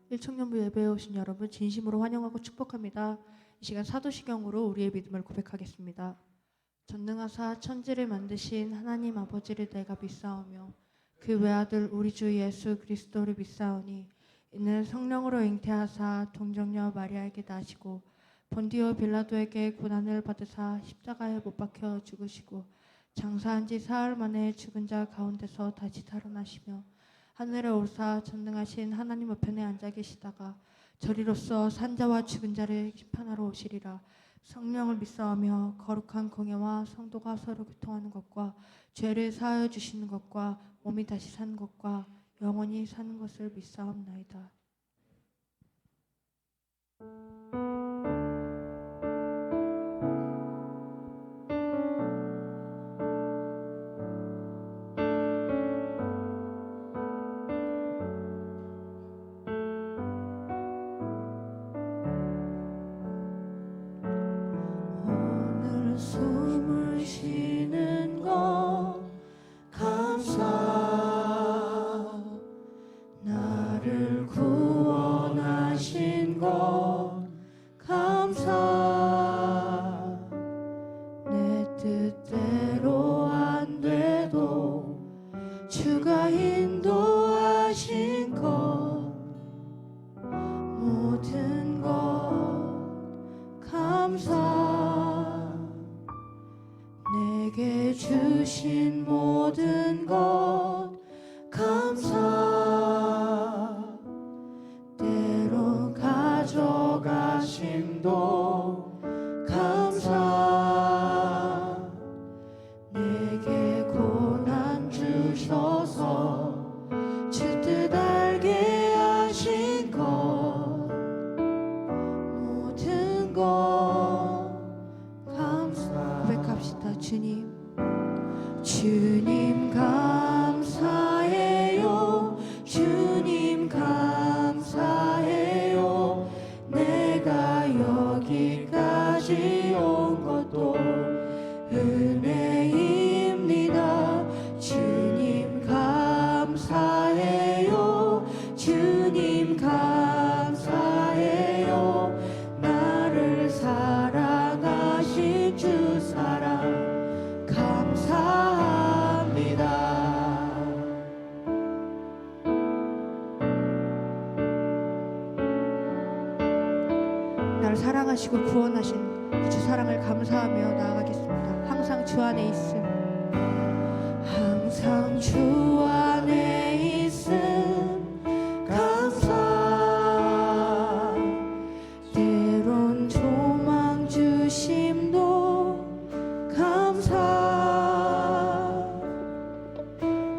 일청년부 예배에 오신 여러분 진심으로 환영하고 축복합니다. 이 시간 사도시경으로 우리의 믿음을 고백하겠습니다. 전능하사 천지를 만드신 하나님 아버지를 내가 믿사오며 그 외아들 우리 주 예수 그리스도를 믿사오니 이는 성령으로 잉태하사 동정녀 마리아에게 나시고 본디오 빌라도에게 고난을 받으사 십자가에 못 박혀 죽으시고 장사한 지 사흘 만에 죽은 자 가운데서 다시 살아나시며 하늘에 오르사 전능하신 하나님 우편에 앉아 계시다가 저리로서 산자와 죽은 자를 심판하러 오시리라. 성령을 믿사오며 거룩한 공예와 성도가 서로 교통하는 것과 죄를 사하여 주시는 것과 몸이 다시 사는 것과 영원히 사는 것을 믿사옵나이다. 숨을 쉬는 것 감사, 나를 구원하신 것 감사, 내 뜻대로 안 돼도 주가 인도하신 것 모든 것 감사, 내게 주신 모든 것 감사, 때로 가져가심도 감사, 내게 고난 주셔서 주 뜻 알게 하신 것 모든 것 감사. 고백합시다. 주님 감사해요. 주님 감사해요. 내가 여기까지 온 것도 은혜입니다. 주님 감사해요. 주님 감사해요. 나를 사랑하신 주 사랑 감사합니다. 나를 사랑하시고 구원하신 그 주 사랑을 감사하며 나아가겠습니다. 항상 주 안에 있음, 항상 주 안에 있음 감사, 때론 조망 주심도 감사,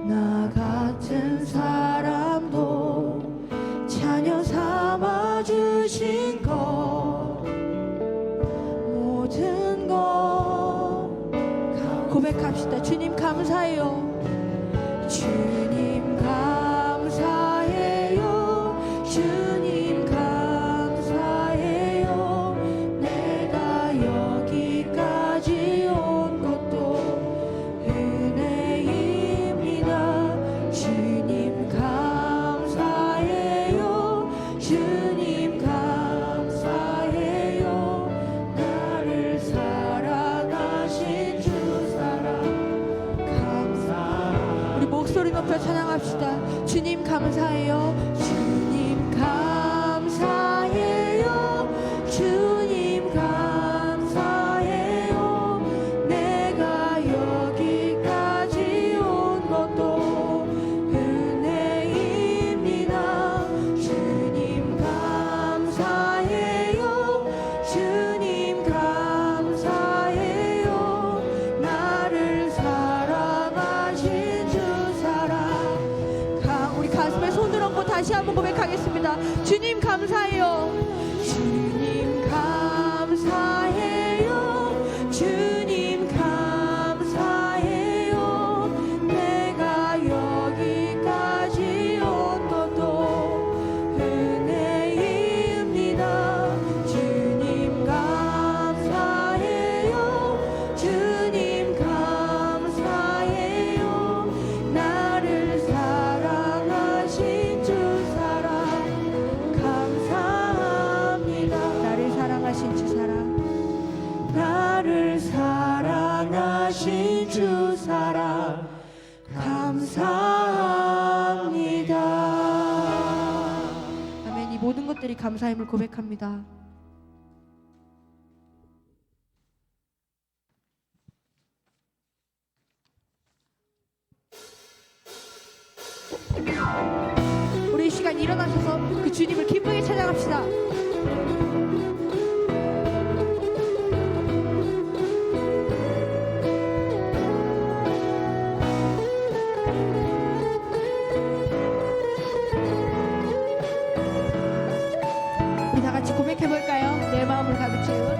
나 같은 사람도 자녀 삼아 주신 것 모든 것 고백합시다. 주님 감사해요. 주님 감사해요. 주님 감사해요. 내가 여기까지 온 것도 은혜입니다. 주님 감사해요. 주님 감사해요. 나를 사랑하신 주 사랑 감사. 우리 목소리 높여 찬양합시다. 주님 감사해요. 주님 감사해요. 주님 감사해요. 내가 여기까지 온 것도 은혜입니다. 주님 감사해요. 주님 감사해요. 나를 사랑하신 주 사랑 우리 가슴에 손을 얹고 다시 한번 고백하겠습니다. 주님 감사해요. 주님 감사해요. 주님 감사해요. 내가 여기까지 온 것도 은혜입니다. 주님 감사해요. 주님 감사해요. 나를 사랑하신 주 사랑 나를 사랑하신 주 사랑 감사합니다. 아멘. 이 모든 것들이 감사임을 고백합니다. 우리 이 시간 일어나셔서 그 주님을 기쁘게 찬양합시다. 우리 다 같이 고백해볼까요? 내 마음을 가득 채운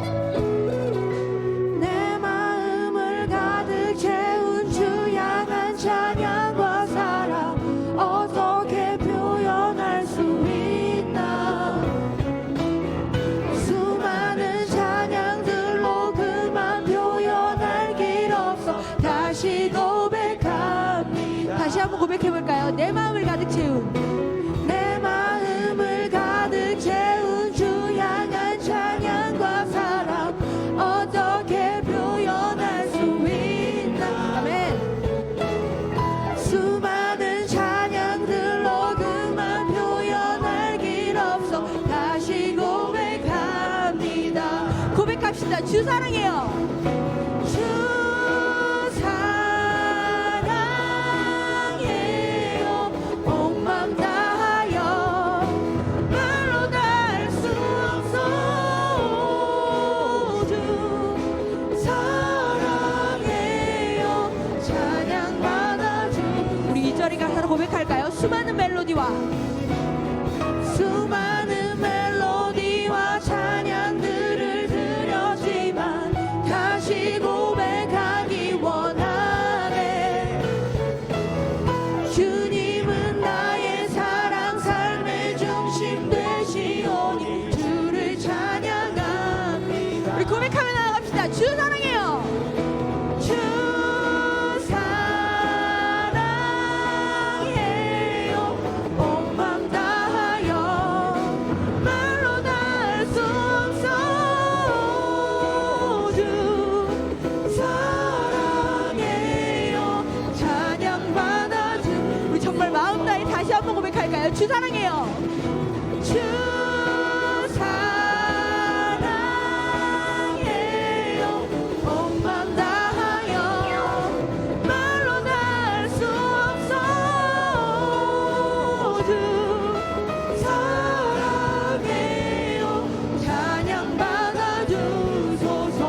내 마음을 가득 채운 주 향한 찬양과 사랑 어떻게 표현할 수 있나. 수많은 찬양들로 그만 표현할 길 없어 다시 고백합니다. 다시 한번 고백해볼까요? 내 마음을 가득 채운 내 마음을 가득 채운 주 향한 찬양과 사랑 어떻게 표현할 수 있나. 아멘. 수많은 찬양들로 그만 표현할 길 없어 다시 고백합니다. 고백합시다. 주 사랑해요. 주 사랑해요. 온 맘 다하여 말로 다 할 수 없어. 주 사랑해요. 찬양 받아주. 우리 2절의 가사로 고백할까요? 수많은 멜로디와 수많은 멜로디와 찬양들을 드렸지만 다시 고백하기 원하네. 주님은 나의 사랑 삶의 중심 되시오니 주를 찬양합니다. 우리 고백하며 나아갑시다. 주 사랑해요. 주 사랑해요. 온 맘 다하여 말로 다 할 수 없어. 주 사랑해요. 찬양 받아주. 우리 정말 마음 다해 다시 한번 고백할까요? 주 사랑해요. 주 사랑해요. 온 맘 다하여 말로 다 할 수 없어. 주 사랑해요. 찬양 받아주소서.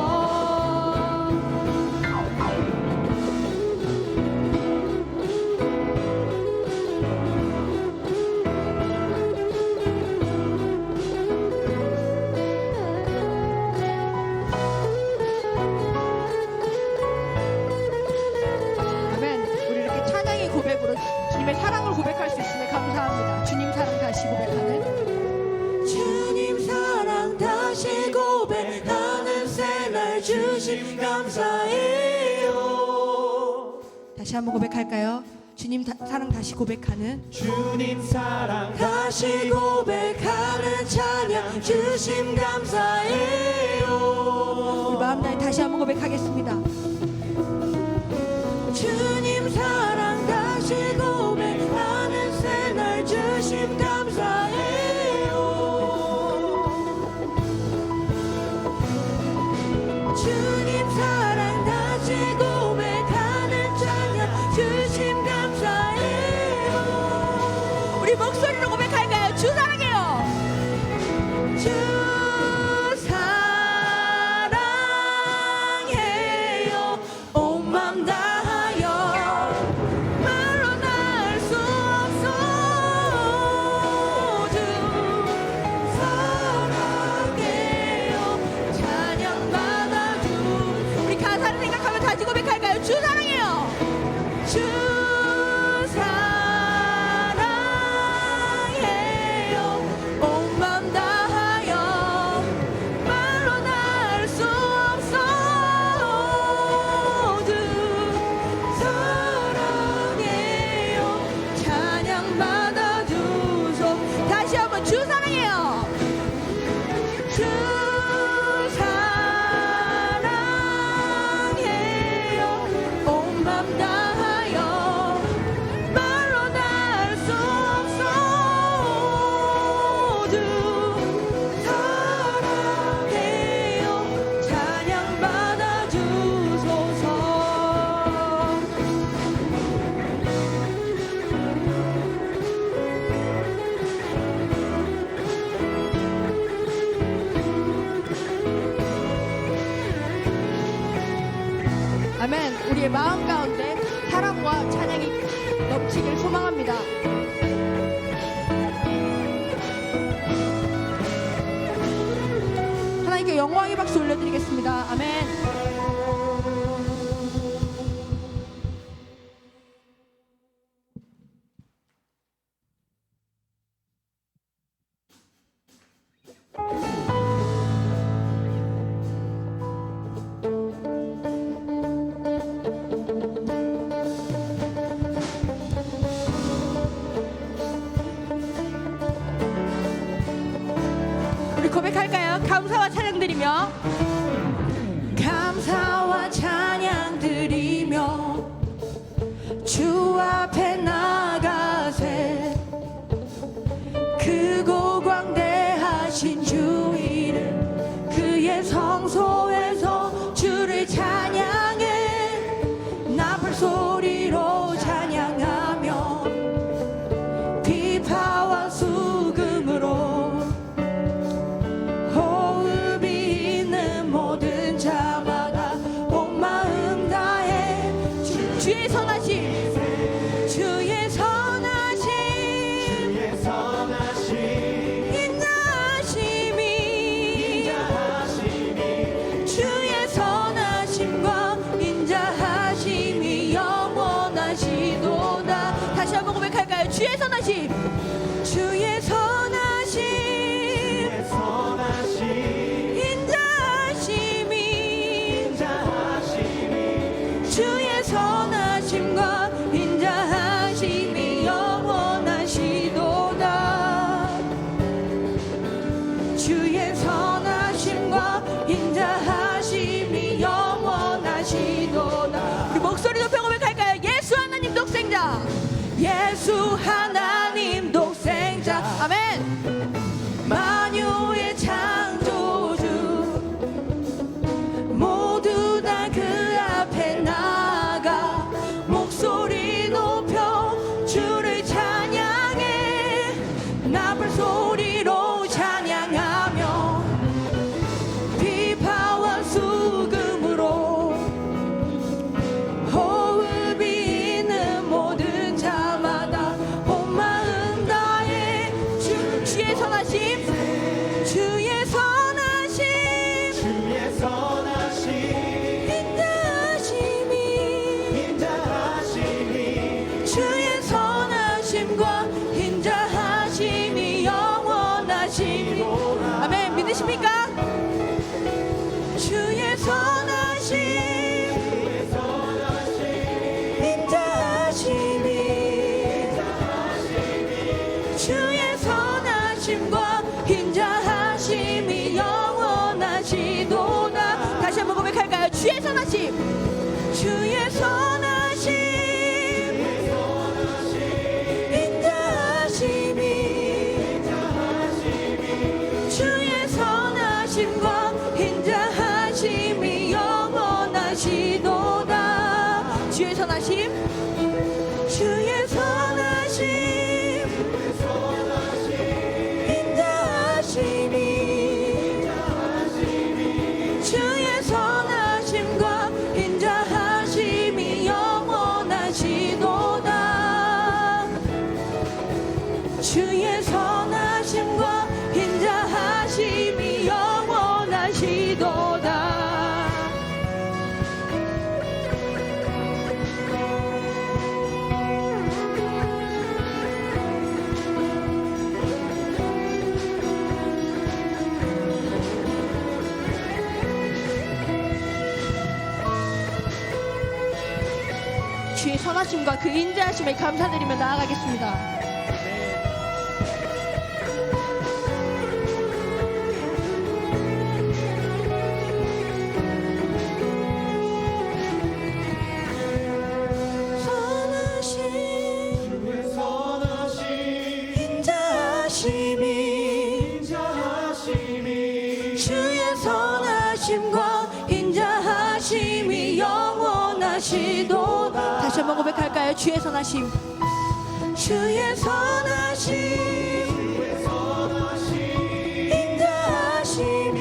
아멘. 우리 이렇게 찬양의 고백으로 주님의 사랑을 고백할 수 있음에 감사합니다. 주님 사랑 다시 고백하는 주님 사랑 다시 고백하는 새날 주심 감사해요. 다시 한번 고백할까요? 주님 사랑 다시 고백하는 주님 사랑 다시 고백하는 찬양 주심 감사해요. 우리 마음 다해 다시 한번 고백하겠습니다. 주님 사랑 다시 고백하는 새날 주심 감사해요. 주님 사랑 다시 고백하는 찬양 주심 감사해요. 우리 목소리로 고백할까요? 주 사랑해요. 주 사랑해요. 온 맘 다하여 말로 다 할 수 없어. 주 사랑해요. 찬양 받아주소서. 아멘. 우리의 마음 가운데 사랑과 찬양이 넘치길 소망합니다. 하나님께 영광의 박수 올려드리겠습니다. 아멘. 우리 고백할까요? 감사와 찬양 드리며 감사와 찬양 드리며 주 앞에 나가세 크고 광대하신 주 이름 그의 성소에서 주를 찬양해 나팔 소리로 찬양하며 비파와 수금으로 호흡이 있는 모든 자마다 온 마음 다해 주의 선하심 주의 선하심 인자하심이 주의 선하심과 인자하심이 영원하시도다. 다시 한번 고백할까요? 주의 선하심 주의 선하심 인자하심이 주의 선하심과 인자하심이 영원하시도다. 주의 선하심과 인자하심이 영원하시도다. 우리 목소리 높여 고백할까요? 예수 하나님 독생자. 예수 하나님 독생자 아멘. 만유의 창조주 모두 다 그 앞에 나가 목소리 높여 주를 찬양해 나팔 소리로 찬양하며 비파와 수금으로 호흡이 있는 모든 자마다 온 마음 다해 주의 선하심 주의 선하심 인자하심이 주의 선하심과 인자하심이 영원하심이 아멘. 믿으십니까? 주의 선하심 인자하심이 주의 선하심과 인자하심이 영원하시도다. 다시 한번 고백할까요? 주의 선하심. 주의 선하심 인자하심이 주의 선하심과 인자하심이 영원하시도다. 주의 선하심. 주의 선하심 인자하심이 주의 선하심과 인자하심이 영원하시도다. 주의 선하심과 인자하심이 영원하시도다. 주의 선하심과 그 인자하심에 감사드리며 나아가겠습니다. 인자하심이 주의 선하심과 인자하심이 영원하시도다. 다시 한번 고백할까요? 주의 선하심. 주의 선하심 인자하심이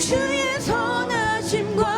주의 선하심과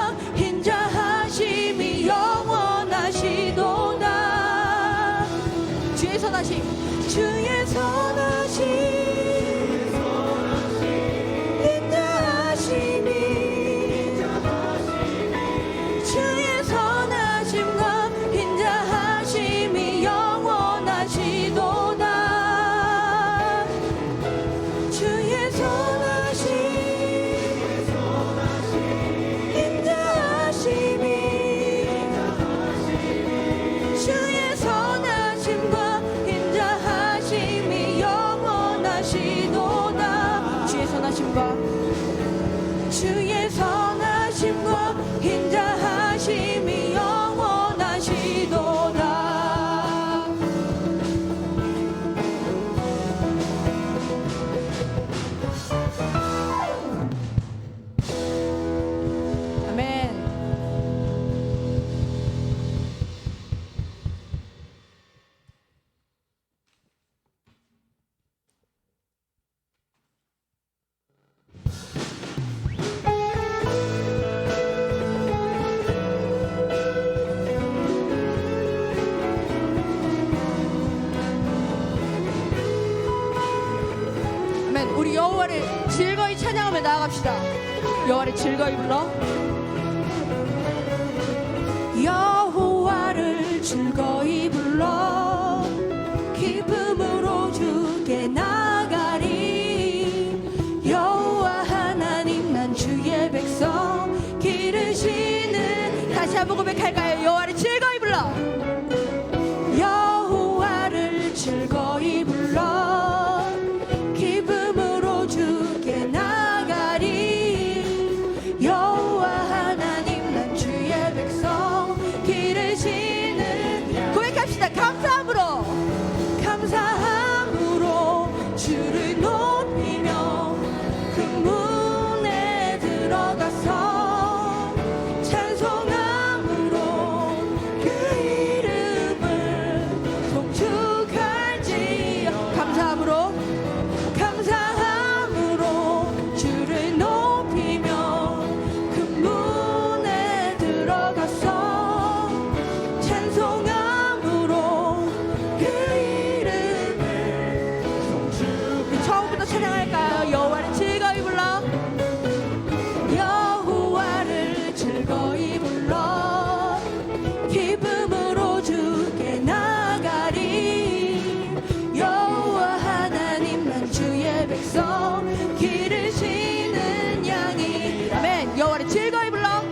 나아갑시다. 여호와를 즐거이 불러. 여호와를 즐거이 불러 기쁨으로 주께 나가리. 여호와 하나님 난 주의 백성 기르시는. 다시 한번 고백할까요? 여호와를 즐거이 불러. 여호와를 즐거이 불러 기쁨으로 주께 나가리. 여호와 하나님 난 주의 백성 기르시는. 고백합시다. 감사함으로 주를 높이며 그 문에 들어가서 찬송함으로 그 이름을 송축할지어. 감사함으로 주를 높이며 그 문에 들어가서 찬송함으로 그 이름을 송축. 처음부터 찬양할까요? 여호와를 즐거이 불러. 여호와를 즐거이 불러 기쁨으로 주께 나가리. 여호와 하나님 난 주의 백성 기르시는 양이. 아멘. 여호와를 즐거이 불러.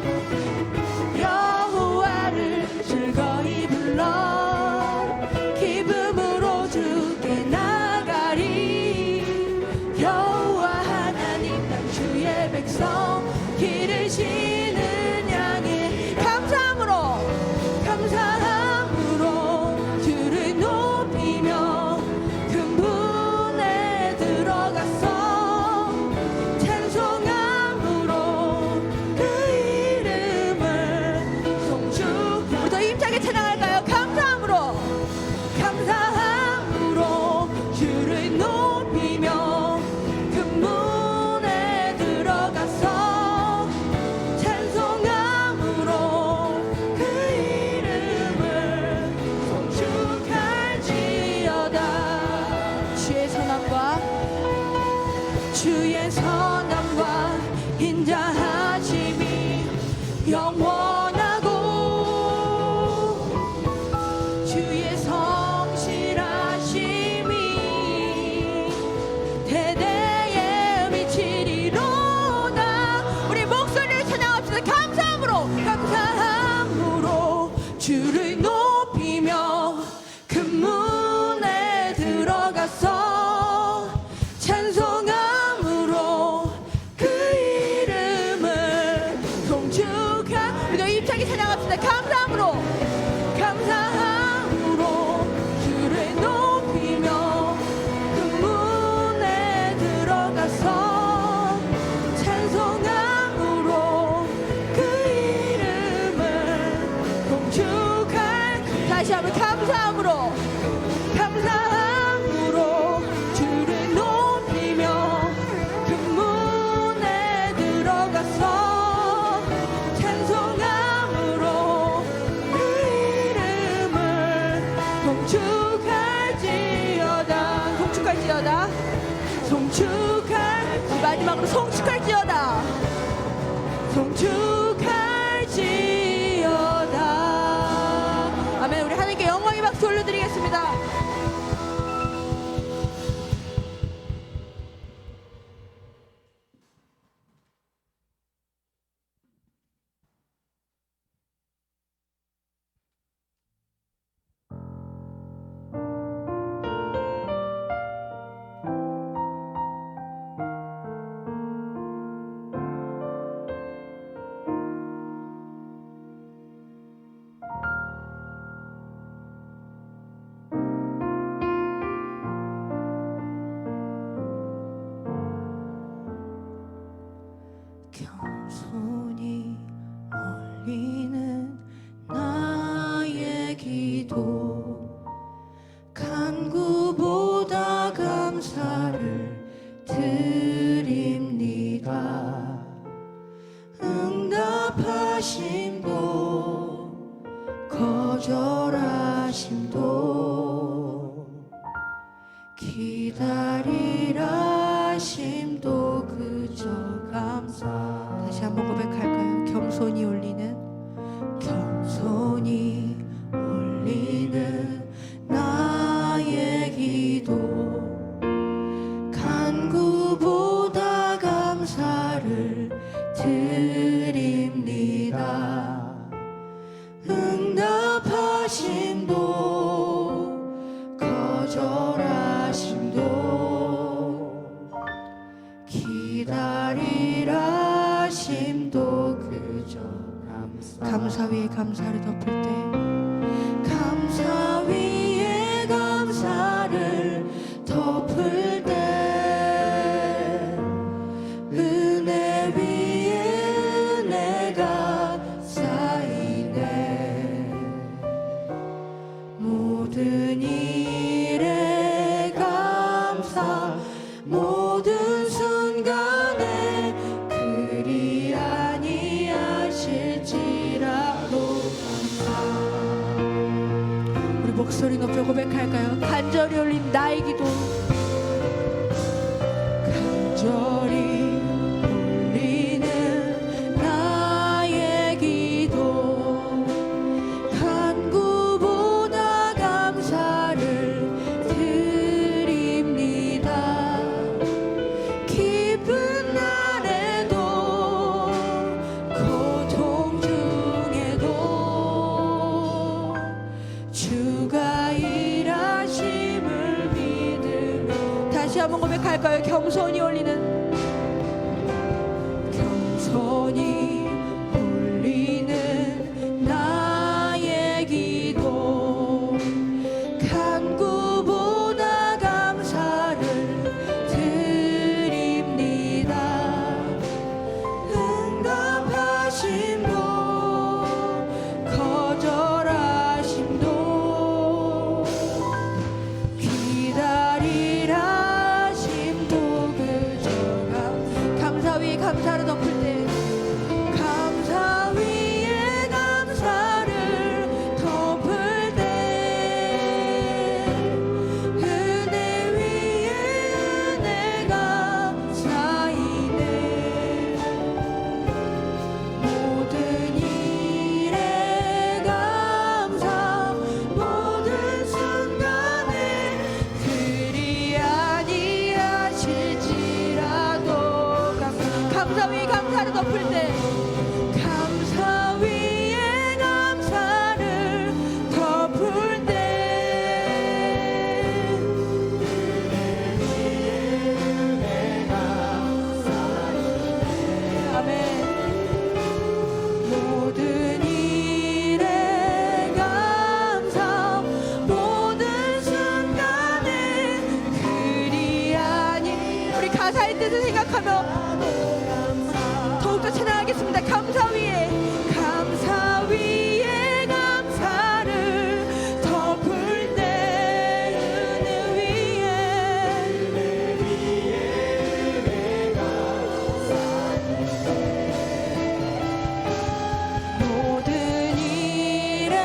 여호와를 즐거이 불러 기쁨으로 주께 나가리. 여호와 하나님 난 주의 백성 기르시는 양이. 감사함으로 주를 높이며 그 문에 들어가서 찬송함으로 그 이름을 송축. 우리 더 힘차게 찬양할까요? 감사함으로 주를 높이며 그 문에 들어가서 찬송함으로 그 이름을 송축할지어다. 주의 선함과 인자하심이 영원하고 주의 성실하심이 대대에 미치리로다. 우리 목소리를 찬양합시다. 감사함으로 주를 높이며 그 문에 들어가서 찬송함으로 그 이름을 송축하. 우리도 힘차게 찬양합시다. 감사함으로 주를 높이며 그 문에 들어가서 찬송함으로 그 이름을 송축할. 다시 한번 감사함으로 주를 높이며 그 문에 들어가서 찬송함으로 그 이름을 송축할지어다. 마지막으로 송축할지어다. 아멘. 우리 하나님께 영광의 박수 올려드리겠습니다. 겸손히 올리는 나의 기도 간구보다 감사를 드립니다. 응답하심도 거절하심도 기다리라 하심도 그저 다시 한번 고백할까요? 겸손히 올리는 나의 기도 간구보다 감사를 드립니다. 응답하심도 거절하심도 기다리라심도 그저 감사 위에 감사를 덮을 때 감사 위에 감사를 덮을 때 은혜 위에 은혜가 쌓이네. 모든 일에 감사 모든 순간에 그리 아니하실지라도 감사. 우리 목소리 높여 고백할까요? 간절히 올린 나의 기도 간절히 올리는 나의 기도 간구보다 감사를 드립니다. 기쁜 날에도 고통 중에도 주가 일하심을 믿으며 다시 한번 고백할까요? 겸손히 올리는 나의 기도 간구보다 감사를 드립니다. 응답하심도 거절하심도 기다리라심도 그저 감사 위에 감사를 덮을 때 감사 위에 감사를 덮을 때 은혜 위에 은혜가 쌓이네. 모든 일에 감사 모든 순간에 그리 아니하실지라도 감사 위에 감사를 덮을 때 감사 위에 감사를 덮을 때 아멘. 모든 일에 감사 모든 순간에 그리 아니 우리 가사의 뜻을 생각하며 더욱더 찬양하겠습니다. 감사 위에 감사를 덮을 때 은혜 위에 모든 일에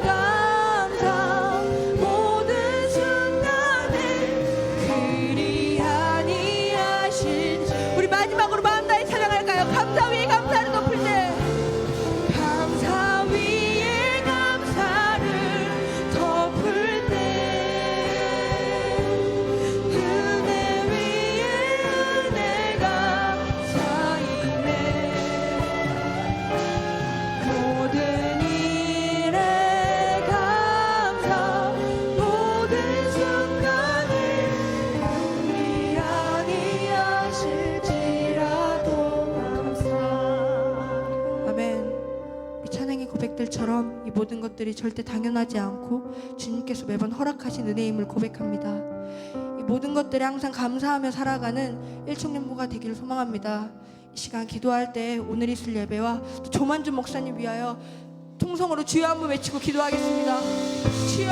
감사 모든 순간에 그리 아니하신 우리 마지막으로 마음 다해 찬양할까요? 감사 위에 감사를 덮을 때 감사 위에 감사를 덮을 때 은혜 위에 은혜가 쌓이네. 모든 일에 감사 모든 순간에 그리 아니하실지라도 감사. 아멘. 이 찬양의 고백들처럼 이 모든 것들이 절대 당연하지 않고 주님께서 매번 허락하신 은혜임을 고백합니다. 이 모든 것들에 항상 감사하며 살아가는 일총연부가 되기를 소망합니다. 이 시간 기도할 때 오늘 있을 예배와 또 조만준 목사님 위하여 통성으로 주여 한번 외치고 기도하겠습니다. 주여.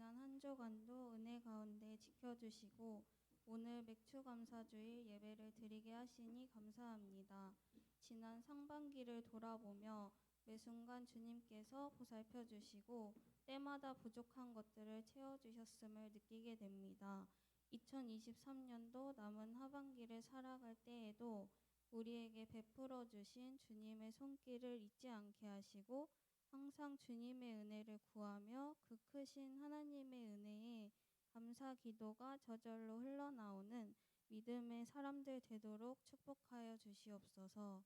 지난 한 주간도 은혜 가운데 지켜주시고 오늘 맥추감사주일 예배를 드리게 하시니 감사합니다. 지난 상반기를 돌아보며 매 순간 주님께서 보살펴 주시고 때마다 부족한 것들을 채워주셨음을 느끼게 됩니다. 2023년도 남은 하반기를 살아갈 때에도 우리에게 베풀어 주신 주님의 손길을 잊지 않게 하시고 항상 주님의 은혜를 구하며 그 크신 하나님의 은혜에 감사 기도가 저절로 흘러나오는 믿음의 사람들 되도록 축복하여 주시옵소서.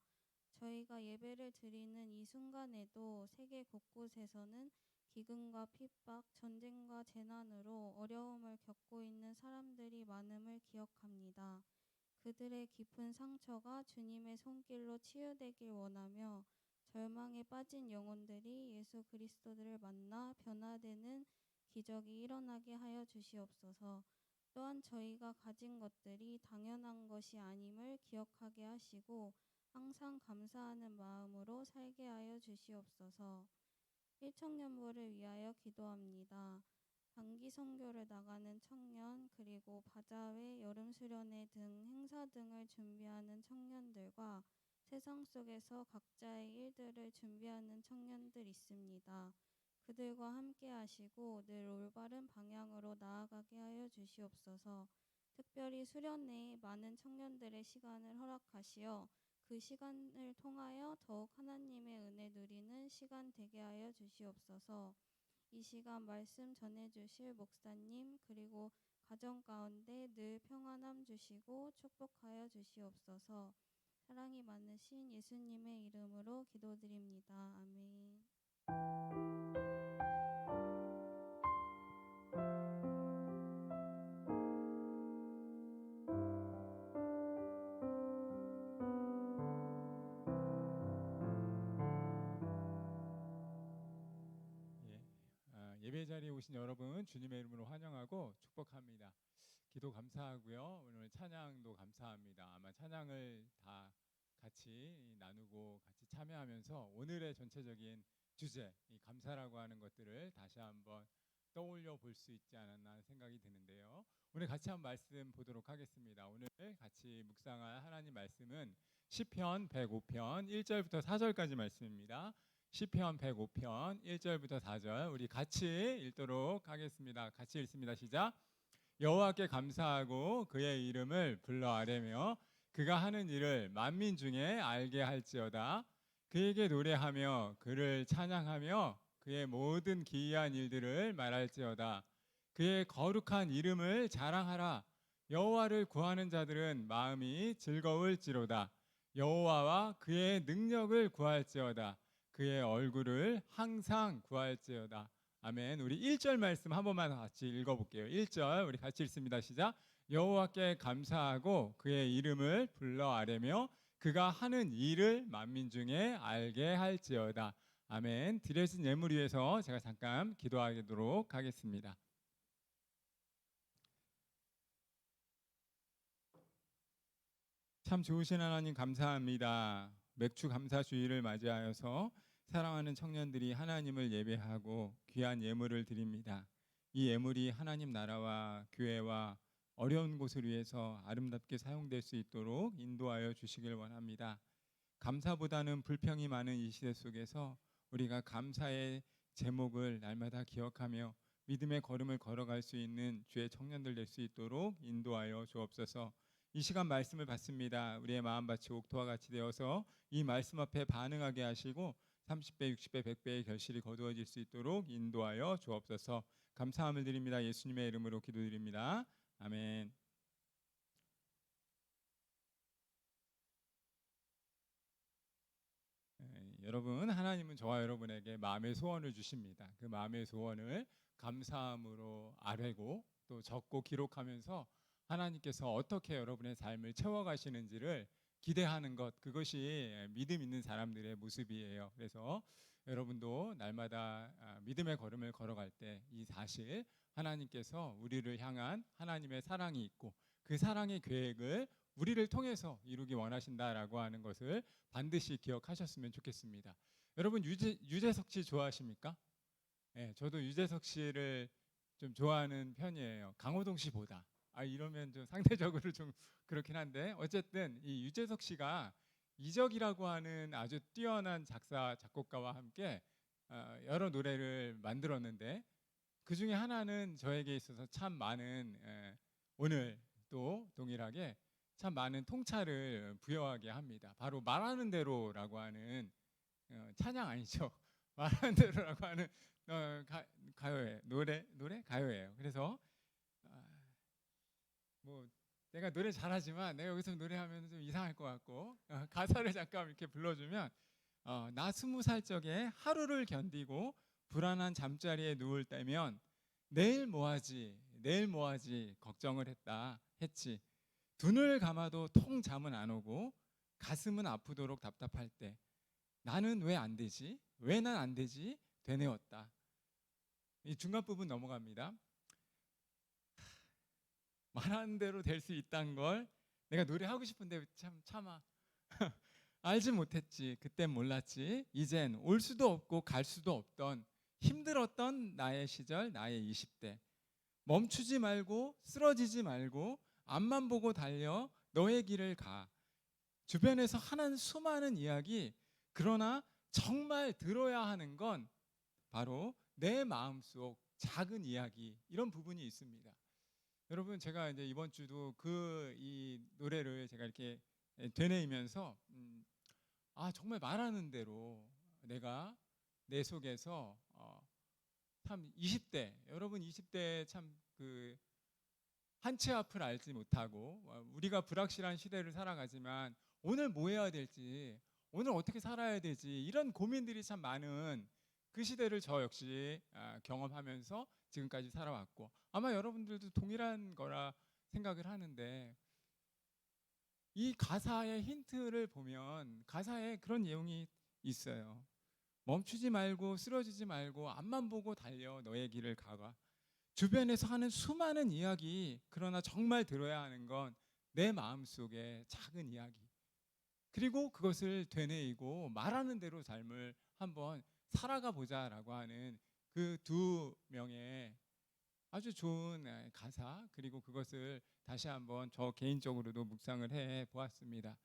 저희가 예배를 드리는 이 순간에도 세계 곳곳에서는 기근과 핍박, 전쟁과 재난으로 어려움을 겪고 있는 사람들이 많음을 기억합니다. 그들의 깊은 상처가 주님의 손길로 치유되길 원하며 절망에 빠진 영혼들이 예수 그리스도를 만나 변화되는 기적이 일어나게 하여 주시옵소서. 또한 저희가 가진 것들이 당연한 것이 아님을 기억하게 하시고 항상 감사하는 마음으로 살게 하여 주시옵소서. 일청년부를 위하여 기도합니다. 단기 선교를 나가는 청년 그리고 바자회, 여름수련회 등 행사 등을 준비하는 청년들과 세상 속에서 각자의 일들을 준비하는 청년들 있습니다. 그들과 함께 하시고 늘 올바른 방향으로 나아가게 하여 주시옵소서. 특별히 수련회에 많은 청년들의 시간을 허락하시어 그 시간을 통하여 더욱 하나님의 은혜 누리는 시간 되게 하여 주시옵소서. 이 시간 말씀 전해주실 목사님 그리고 가정 가운데 늘 평안함 주시고 축복하여 주시옵소서. 사랑이 많으신 예수님의 이름으로 기도드립니다. 아멘. 예배 자리에 오신 여러분 주님의 이름으로 환영하고 축복합니다. 기도 감사하고요. 오늘 찬양도 감사합니다. 아마 찬양을 다 같이 나누고 같이 참여하면서 오늘의 전체적인 주제, 이 감사라고 하는 것들을 다시 한번 떠올려 볼 수 있지 않았나 하는 생각이 드는데요. 오늘 같이 한번 말씀 보도록 하겠습니다. 오늘 같이 묵상할 하나님 말씀은 시편 105편 1절부터 4절까지 말씀입니다. 시편 105편 1절부터 4절 우리 같이 읽도록 하겠습니다. 같이 읽습니다. 시작. 여호와께 감사하고 그의 이름을 불러 아뢰며 그가 하는 일을 만민 중에 알게 할지어다. 그에게 노래하며 그를 찬양하며 그의 모든 기이한 일들을 말할지어다. 그의 거룩한 이름을 자랑하라. 여호와를 구하는 자들은 마음이 즐거울지로다. 여호와와 그의 능력을 구할지어다. 그의 얼굴을 항상 구할지어다. 아멘. 우리 1절 말씀 한 번만 같이 읽어볼게요. 1절 우리 같이 읽습니다. 시작. 여호와께 감사하고 그의 이름을 불러 아뢰며 그가 하는 일을 만민 중에 알게 할지어다. 아멘. 드려진 예물 위해서 제가 잠깐 기도하도록 하겠습니다. 참 좋으신 하나님 감사합니다. 맥주 감사 주일을 맞이하여서 사랑하는 청년들이 하나님을 예배하고 귀한 예물을 드립니다. 이 예물이 하나님 나라와 교회와 어려운 곳을 위해서 아름답게 사용될 수 있도록 인도하여 주시길 원합니다. 감사보다는 불평이 많은 이 시대 속에서 우리가 감사의 제목을 날마다 기억하며 믿음의 걸음을 걸어갈 수 있는 주의 청년들 될 수 있도록 인도하여 주옵소서. 이 시간 말씀을 받습니다. 우리의 마음밭이 옥토와 같이 되어서 이 말씀 앞에 반응하게 하시고 30배, 60배, 100배의 결실이 거두어질 수 있도록 인도하여 주옵소서. 감사함을 드립니다. 예수님의 이름으로 기도드립니다. 아멘. 여러분, 하나님은 저와 여러분에게 마음의 소원을 주십니다. 그 마음의 소원을 감사함으로 아뢰고 또 적고 기록하면서 하나님께서 어떻게 여러분의 삶을 채워가시는지를 기대하는 것, 그것이 믿음 있는 사람들의 모습이에요. 그래서 여러분도 날마다 믿음의 걸음을 걸어갈 때 이 사실, 하나님께서 우리를 향한 하나님의 사랑이 있고 그 사랑의 계획을 우리를 통해서 이루기 원하신다라고 하는 것을 반드시 기억하셨으면 좋겠습니다. 여러분 유재석 씨 좋아하십니까? 네, 저도 유재석 씨를 좀 좋아하는 편이에요. 강호동 씨보다. 이러면 좀 상대적으로 좀 그렇긴 한데 어쨌든 이 유재석 씨가 이적이라고 하는 아주 뛰어난 작사 작곡가와 함께 여러 노래를 만들었는데 그 중에 하나는 저에게 있어서 참 많은 오늘 또 동일하게 참 많은 통찰을 부여하게 합니다. 바로 말하는 대로라고 하는 찬양 아니죠? 말하는 대로라고 하는 가요예요. 노래 가요예요. 그래서 뭐 내가 노래 잘하지만 내가 여기서 노래하면 좀 이상할 것 같고 가사를 잠깐 이렇게 불러주면 나 20살 적에 하루를 견디고 불안한 잠자리에 누울 때면 내일 뭐하지 걱정을 했지. 눈을 감아도 통 잠은 안 오고 가슴은 아프도록 답답할 때 나는 왜 안 되지? 왜 난 안 되지? 되뇌었다. 이 중간 부분 넘어갑니다. 말하는 대로 될 수 있다는 걸 내가 노래하고 싶은데 참아 알지 못했지. 그땐 몰랐지. 이젠 올 수도 없고 갈 수도 없던 힘들었던 나의 시절, 나의 20대. 멈추지 말고 쓰러지지 말고 앞만 보고 달려 너의 길을 가. 주변에서 하는 수많은 이야기, 그러나 정말 들어야 하는 건 바로 내 마음속 작은 이야기, 이런 부분이 있습니다. 여러분, 제가 이제 이번 주도 이 노래를 제가 이렇게 되뇌이면서 정말 말하는 대로 내가 내 속에서 참 20대, 여러분 20대 참 그 한 치 앞을 알지 못하고 우리가 불확실한 시대를 살아가지만 오늘 뭐 해야 될지, 오늘 어떻게 살아야 되지, 이런 고민들이 참 많은 그 시대를 저 역시 경험하면서 지금까지 살아왔고 아마 여러분들도 동일한 거라 생각을 하는데, 이 가사의 힌트를 보면 가사에 그런 내용이 있어요. 멈추지 말고 쓰러지지 말고 앞만 보고 달려 너의 길을 가가. 주변에서 하는 수많은 이야기, 그러나 정말 들어야 하는 건 내 마음속의 작은 이야기, 그리고 그것을 되뇌이고 말하는 대로 삶을 한번 살아가 보자라고 하는 그 두 명의 아주 좋은 가사, 그리고 그것을 다시 한번 저 개인적으로도 묵상을 해 보았습니다.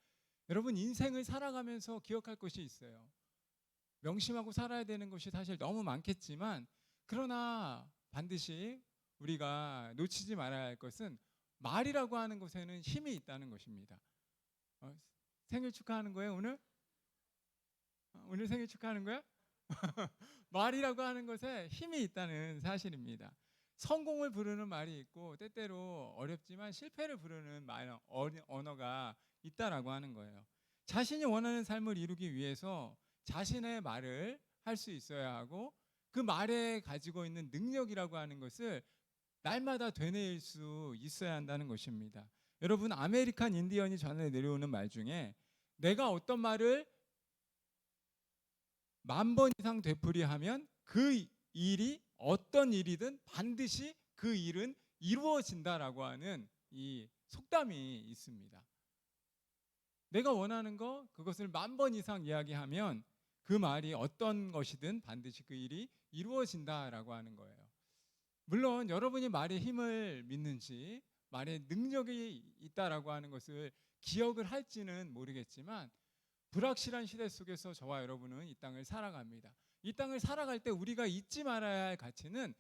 여러분, 인생을 살아가면서 기억할 것이 있어요. 명심하고 살아야 되는 것이 사실 너무 많겠지만, 그러나 반드시 우리가 놓치지 말아야 할 것은 말이라고 하는 것에는 힘이 있다는 것입니다. 생일 축하하는 거예요, 오늘? 오늘 생일 축하하는 거야? 말이라고 하는 것에 힘이 있다는 사실입니다. 성공을 부르는 말이 있고 때때로 어렵지만 실패를 부르는 언어가 있다라고 하는 거예요. 자신이 원하는 삶을 이루기 위해서 자신의 말을 할 수 있어야 하고, 그 말에 가지고 있는 능력이라고 하는 것을 날마다 되뇌일 수 있어야 한다는 것입니다. 여러분, 아메리칸 인디언이 전해 내려오는 말 중에 내가 어떤 말을 10,000번 이상 되풀이하면 그 일이 어떤 일이든 반드시 그 일은 이루어진다라고 하는 이 속담이 있습니다. 내가 원하는 거, 그것을 10,000번 이상 이야기하면 그 말이 어떤 것이든 반드시 그 일이 이루어진다라고 하는 거예요. 물론 여러분이 말의 힘을 믿는지, 말의 능력이 있다라고 하는 것을 기억을 할지는 모르겠지만, 불확실한 시대 속에서 저와 여러분은 이 땅을 살아갑니다. 이 땅을 살아갈 때 우리가 잊지 말아야 할 가치는,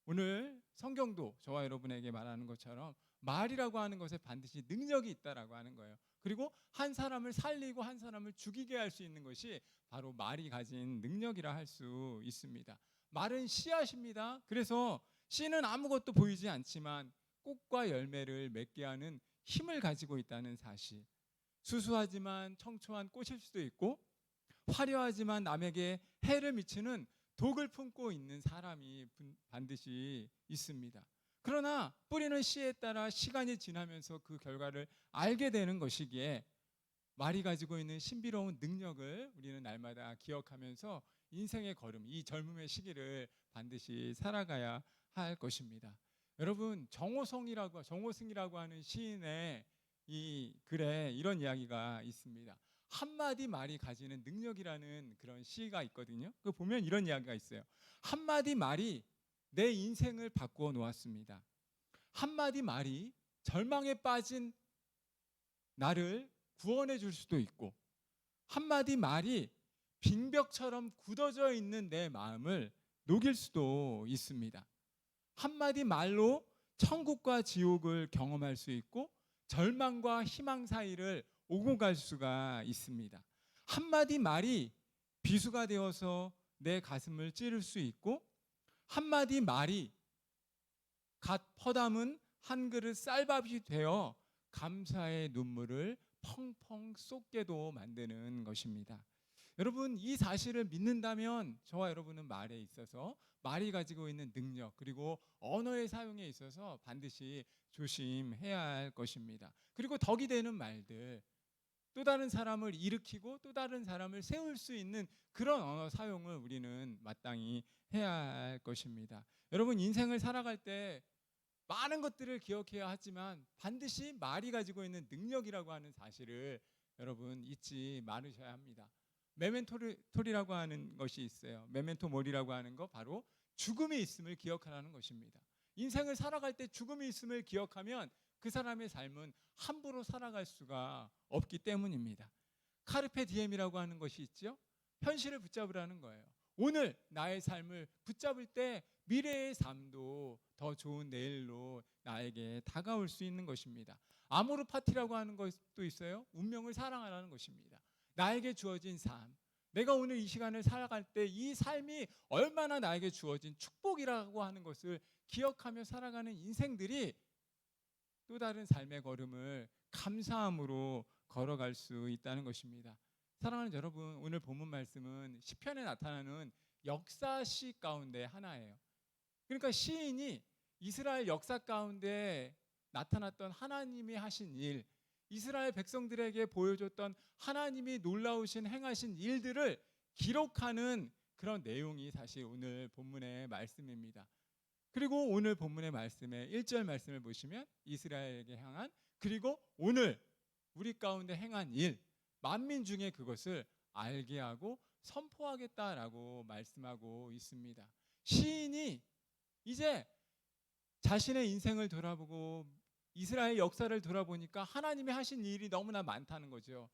오늘 성경도 저와 여러분에게 말하는 것처럼 말이라고 하는 것에 반드시 능력이 있다라고 하는 거예요. 그리고 한 사람을 살리고 한 사람을 죽이게 할 수 있는 것이 바로 말이 가진 능력이라 할 수 있습니다. 말은 씨앗입니다. 그래서 씨는 아무것도 보이지 않지만 꽃과 열매를 맺게 하는 힘을 가지고 있다는 사실. 수수하지만 청초한 꽃일 수도 있고, 화려하지만 남에게 해를 미치는 독을 품고 있는 사람이 반드시 있습니다. 그러나 뿌리는 씨에 따라 시간이 지나면서 그 결과를 알게 되는 것이기에 말이 가지고 있는 신비로운 능력을 우리는 날마다 기억하면서 인생의 걸음, 이 젊음의 시기를 반드시 살아가야 할 것입니다. 여러분, 정호승이라고 하는 시인의 이 글에 이런 이야기가 있습니다. 한마디 말이 가지는 능력이라는 그런 시가 있거든요. 그 보면 이런 이야기가 있어요. 한마디 말이 내 인생을 바꾸어 놓았습니다. 한마디 말이 절망에 빠진 나를 구원해 줄 수도 있고, 한마디 말이 빙벽처럼 굳어져 있는 내 마음을 녹일 수도 있습니다. 한마디 말로 천국과 지옥을 경험할 수 있고 절망과 희망 사이를 오고 갈 수가 있습니다. 한마디 말이 비수가 되어서 내 가슴을 찌를 수 있고, 한마디 말이 갓 퍼담은 한 그릇 쌀밥이 되어 감사의 눈물을 펑펑 쏟게도 만드는 것입니다. 여러분, 이 사실을 믿는다면 저와 여러분은 말에 있어서 말이 가지고 있는 능력, 그리고 언어의 사용에 있어서 반드시 조심해야 할 것입니다. 그리고 덕이 되는 말들, 또 다른 사람을 일으키고 또 다른 사람을 세울 수 있는 그런 언어 사용을 우리는 마땅히 해야 할 것입니다. 여러분, 인생을 살아갈 때 많은 것들을 기억해야 하지만 반드시 말이 가지고 있는 능력이라고 하는 사실을 여러분 잊지 말으셔야 합니다. 메멘토리라고 하는 것이 있어요. 메멘토 모리라고 하는 거, 바로 죽음이 있음을 기억하라는 것입니다. 인생을 살아갈 때 죽음이 있음을 기억하면 그 사람의 삶은 함부로 살아갈 수가 없기 때문입니다. 카르페 디엠이라고 하는 것이 있죠. 현실을 붙잡으라는 거예요. 오늘 나의 삶을 붙잡을 때 미래의 삶도 더 좋은 내일로 나에게 다가올 수 있는 것입니다. 아모르 파티라고 하는 것도 있어요. 운명을 사랑하라는 것입니다. 나에게 주어진 삶, 내가 오늘 이 시간을 살아갈 때 이 삶이 얼마나 나에게 주어진 축복이라고 하는 것을 기억하며 살아가는 인생들이 또 다른 삶의 걸음을 감사함으로 걸어갈 수 있다는 것입니다. 사랑하는 여러분, 오늘 본문 말씀은 시편에 나타나는 역사시 가운데 하나예요. 그러니까 시인이 이스라엘 역사 가운데 나타났던 하나님이 하신 일, 이스라엘 백성들에게 보여줬던 하나님이 놀라우신 행하신 일들을 기록하는 그런 내용이 사실 오늘 본문의 말씀입니다. 그리고 오늘 본문의 말씀의 1절 말씀을 보시면 이스라엘에게 향한, 그리고 오늘 우리 가운데 행한 일, 만민 중에 그것을 알게 하고 선포하겠다라고 말씀하고 있습니다. 시인이 이제 자신의 인생을 돌아보고 이스라엘 역사를 돌아보니까 하나님이 하신 일이 너무나 많다는 거죠.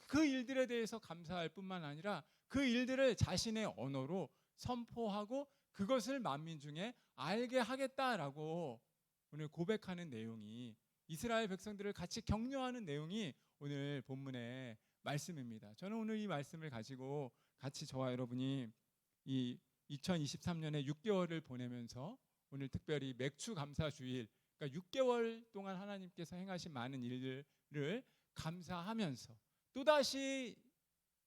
그 일들에 대해서 감사할 뿐만 아니라 그 일들을 자신의 언어로 선포하고 그것을 만민 중에 알게 하겠다라고 오늘 고백하는 내용이, 이스라엘 백성들을 같이 격려하는 내용이 오늘 본문의 말씀입니다. 저는 오늘 이 말씀을 가지고 같이 저와 여러분이 이 2023년의 6개월을 보내면서 오늘 특별히 맥주 감사 주일, 그러니까 6개월 동안 하나님께서 행하신 많은 일들을 감사하면서 또다시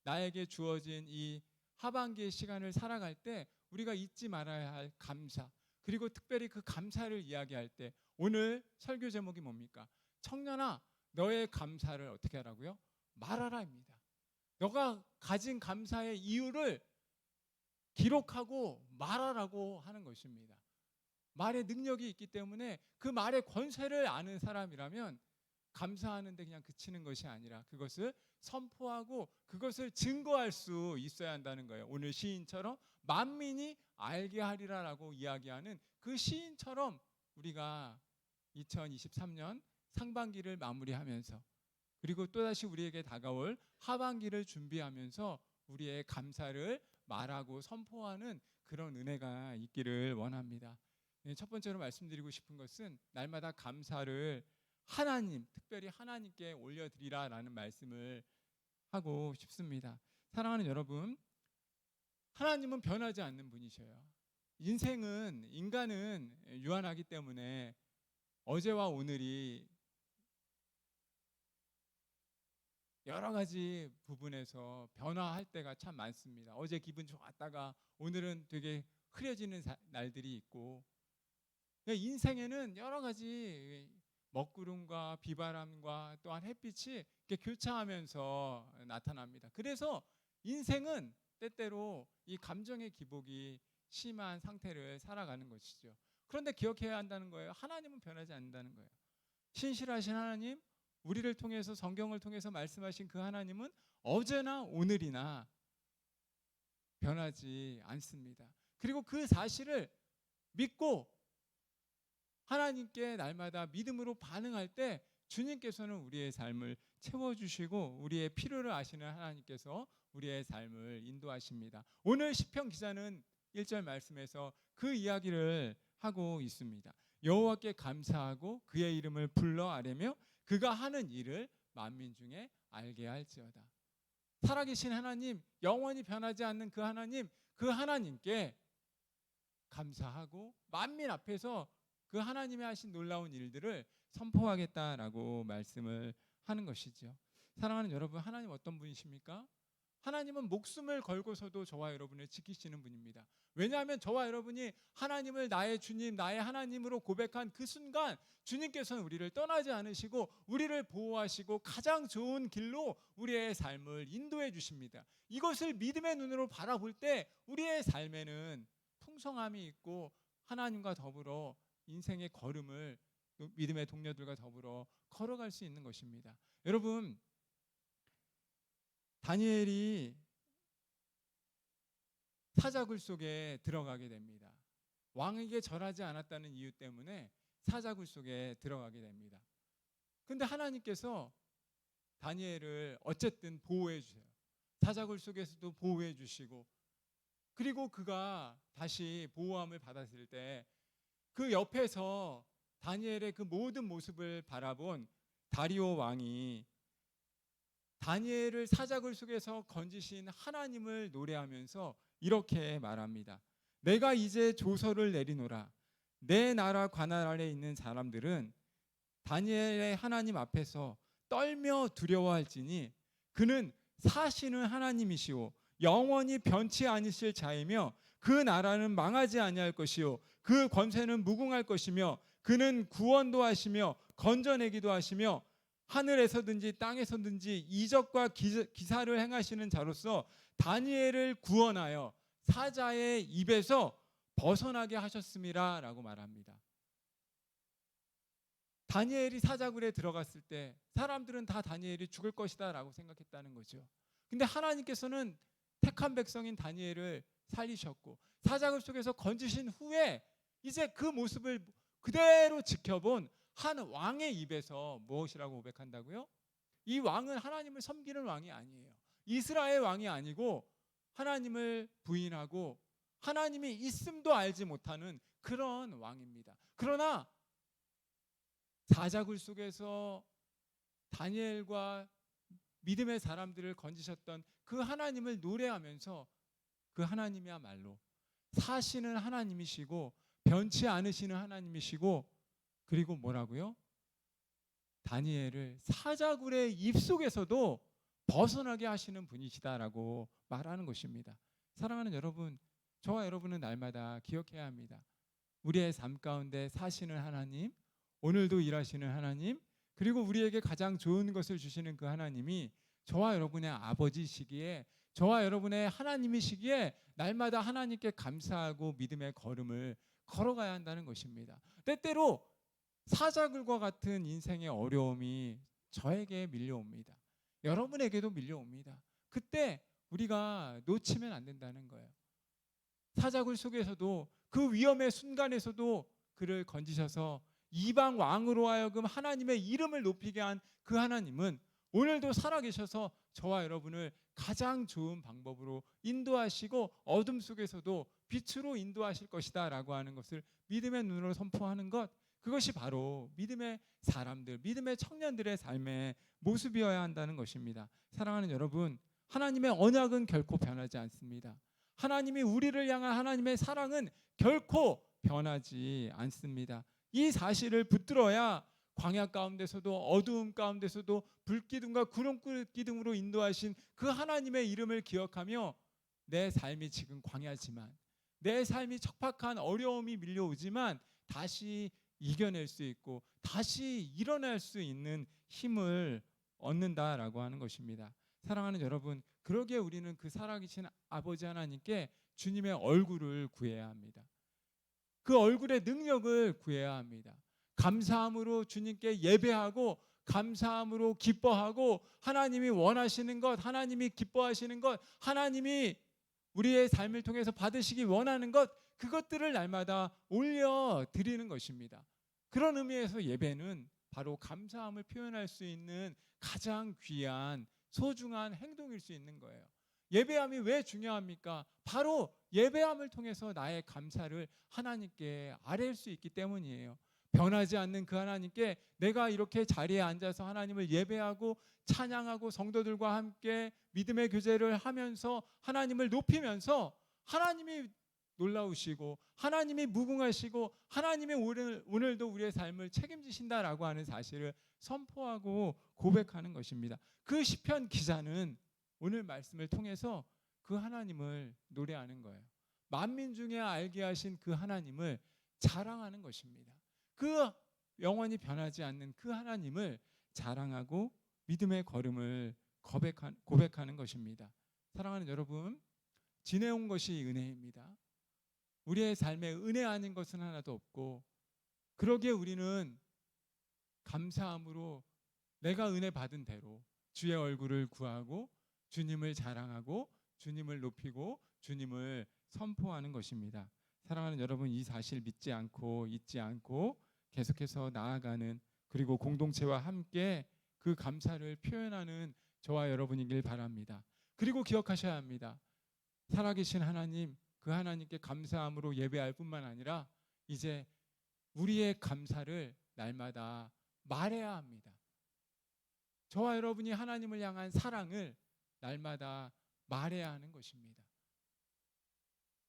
나에게 주어진 이 하반기의 시간을 살아갈 때 우리가 잊지 말아야 할 감사, 그리고 특별히 그 감사를 이야기할 때 오늘 설교 제목이 뭡니까? 청년아, 너의 감사를 어떻게 하라고요? 말하라입니다. 너가 가진 감사의 이유를 기록하고 말하라고 하는 것입니다. 말의 능력이 있기 때문에 그 말의 권세를 아는 사람이라면 감사하는데 그냥 그치는 것이 아니라 그것을 선포하고 그것을 증거할 수 있어야 한다는 거예요. 오늘 시인처럼 만민이 알게 하리라라고 이야기하는 그 시인처럼 우리가 2023년 상반기를 마무리하면서, 그리고 또다시 우리에게 다가올 하반기를 준비하면서 우리의 감사를 말하고 선포하는 그런 은혜가 있기를 원합니다. 첫 번째로 말씀드리고 싶은 것은 날마다 감사를 하나님, 특별히 하나님께 올려드리라라는 말씀을 하고 싶습니다. 사랑하는 여러분, 하나님은 변하지 않는 분이셔요. 인간은 유한하기 때문에 어제와 오늘이 여러 가지 부분에서 변화할 때가 참 많습니다. 어제 기분 좋았다가 오늘은 되게 흐려지는 날들이 있고, 인생에는 여러 가지 먹구름과 비바람과 또한 햇빛이 이렇게 교차하면서 나타납니다. 그래서 인생은 때때로 이 감정의 기복이 심한 상태를 살아가는 것이죠. 그런데 기억해야 한다는 거예요. 하나님은 변하지 않는다는 거예요. 신실하신 하나님, 우리를 통해서, 성경을 통해서 말씀하신 그 하나님은 어제나 오늘이나 변하지 않습니다. 그리고 그 사실을 믿고 하나님께 날마다 믿음으로 반응할 때 주님께서는 우리의 삶을 채워주시고 우리의 필요를 아시는 하나님께서 우리의 삶을 인도하십니다. 오늘 시편 기자는 1절 말씀에서 그 이야기를 하고 있습니다. 여호와께 감사하고 그의 이름을 불러 아뢰며 그가 하는 일을 만민 중에 알게 할지어다. 살아계신 하나님, 영원히 변하지 않는 그 하나님께 감사하고 만민 앞에서 그 하나님의 하신 놀라운 일들을 선포하겠다라고 말씀을 하는 것이죠. 사랑하는 여러분, 하나님 어떤 분이십니까? 하나님은 목숨을 걸고서도 저와 여러분을 지키시는 분입니다. 왜냐하면 저와 여러분이 하나님을 나의 주님, 나의 하나님으로 고백한 그 순간 주님께서는 우리를 떠나지 않으시고 우리를 보호하시고 가장 좋은 길로 우리의 삶을 인도해 주십니다. 이것을 믿음의 눈으로 바라볼 때 우리의 삶에는 풍성함이 있고 하나님과 더불어 인생의 걸음을 믿음의 동료들과 더불어 걸어갈 수 있는 것입니다. 여러분, 다니엘이 사자굴 속에 들어가게 됩니다. 왕에게 절하지 않았다는 이유 때문에 사자굴 속에 들어가게 됩니다. 그런데 하나님께서 다니엘을 어쨌든 보호해 주세요. 사자굴 속에서도 보호해 주시고, 그리고 그가 다시 보호함을 받았을 때 그 옆에서 다니엘의 그 모든 모습을 바라본 다리오 왕이 다니엘을 사자굴 속에서 건지신 하나님을 노래하면서 이렇게 말합니다. 내가 이제 조서를 내리노라. 내 나라 관할 아래 있는 사람들은 다니엘의 하나님 앞에서 떨며 두려워할지니 그는 사시는 하나님이시오 영원히 변치 아니실 자이며 그 나라는 망하지 아니할 것이요 그 권세는 무궁할 것이며 그는 구원도 하시며 건져내기도 하시며 하늘에서든지 땅에서든지 이적과 기사를 행하시는 자로서 다니엘을 구원하여 사자의 입에서 벗어나게 하셨음이라 라고 말합니다. 다니엘이 사자굴에 들어갔을 때 사람들은 다 다니엘이 죽을 것이다 라고 생각했다는 거죠. 근데 하나님께서는 택한 백성인 다니엘을 살리셨고 사자굴 속에서 건지신 후에 이제 그 모습을 그대로 지켜본 한 왕의 입에서 무엇이라고 고백한다고요? 이 왕은 하나님을 섬기는 왕이 아니에요. 이스라엘 왕이 아니고 하나님을 부인하고 하나님이 있음도 알지 못하는 그런 왕입니다. 그러나 사자굴 속에서 다니엘과 믿음의 사람들을 건지셨던 그 하나님을 노래하면서 그 하나님이야말로 사시는 하나님이시고 변치 않으시는 하나님이시고 그리고 뭐라고요? 다니엘을 사자굴의 입속에서도 벗어나게 하시는 분이시다라고 말하는 것입니다. 사랑하는 여러분, 저와 여러분은 날마다 기억해야 합니다. 우리의 삶 가운데 사시는 하나님, 오늘도 일하시는 하나님, 그리고 우리에게 가장 좋은 것을 주시는 그 하나님이 저와 여러분의 아버지시기에, 저와 여러분의 하나님이시기에 날마다 하나님께 감사하고 믿음의 걸음을 걸어가야 한다는 것입니다. 때때로 사자굴과 같은 인생의 어려움이 저에게 밀려옵니다. 여러분에게도 밀려옵니다. 그때 우리가 놓치면 안 된다는 거예요. 사자굴 속에서도 그 위험의 순간에서도 그를 건지셔서 이방 왕으로 하여금 하나님의 이름을 높이게 한 그 하나님은 오늘도 살아계셔서 저와 여러분을 가장 좋은 방법으로 인도하시고 어둠 속에서도 빛으로 인도하실 것이다 라고 하는 것을 믿음의 눈으로 선포하는 것, 그것이 바로 믿음의 사람들, 믿음의 청년들의 삶의 모습이어야 한다는 것입니다. 사랑하는 여러분, 하나님의 언약은 결코 변하지 않습니다. 하나님이 우리를 향한 하나님의 사랑은 결코 변하지 않습니다. 이 사실을 붙들어야 광야 가운데서도 어두움 가운데서도 불기둥과 구름기둥으로 인도하신 그 하나님의 이름을 기억하며 내 삶이 지금 광야지만, 내 삶이 척박한 어려움이 밀려오지만 다시 이겨낼 수 있고 다시 일어날 수 있는 힘을 얻는다라고 하는 것입니다. 사랑하는 여러분, 그러기에 우리는 그 살아계신 아버지 하나님께 주님의 얼굴을 구해야 합니다. 그 얼굴의 능력을 구해야 합니다. 감사함으로 주님께 예배하고 감사함으로 기뻐하고 하나님이 원하시는 것, 하나님이 기뻐하시는 것, 하나님이 우리의 삶을 통해서 받으시기 원하는 것, 그것들을 날마다 올려 드리는 것입니다. 그런 의미에서 예배는 바로 감사함을 표현할 수 있는 가장 귀한 소중한 행동일 수 있는 거예요. 예배함이 왜 중요합니까? 바로 예배함을 통해서 나의 감사를 하나님께 아뢰일 수 있기 때문이에요. 변하지 않는 그 하나님께 내가 이렇게 자리에 앉아서 하나님을 예배하고 찬양하고 성도들과 함께 믿음의 교제를 하면서 하나님을 높이면서 하나님이 놀라우시고 하나님이 무궁하시고 하나님이 오늘도 우리의 삶을 책임지신다라고 하는 사실을 선포하고 고백하는 것입니다. 그 시편 기자는 오늘 말씀을 통해서 그 하나님을 노래하는 거예요. 만민 중에 알게 하신 그 하나님을 자랑하는 것입니다. 그 영원히 변하지 않는 그 하나님을 자랑하고 믿음의 걸음을 고백하는 것입니다. 사랑하는 여러분, 지내온 것이 은혜입니다. 우리의 삶에 은혜 아닌 것은 하나도 없고, 그러기에 우리는 감사함으로 내가 은혜 받은 대로 주의 얼굴을 구하고 주님을 자랑하고 주님을 높이고 주님을 선포하는 것입니다. 사랑하는 여러분, 이 사실 믿지 않고 잊지 않고 계속해서 나아가는, 그리고 공동체와 함께 그 감사를 표현하는 저와 여러분이길 바랍니다. 그리고 기억하셔야 합니다. 살아계신 하나님, 그 하나님께 감사함으로 예배할 뿐만 아니라 이제 우리의 감사를 날마다 말해야 합니다. 저와 여러분이 하나님을 향한 사랑을 날마다 말해야 하는 것입니다.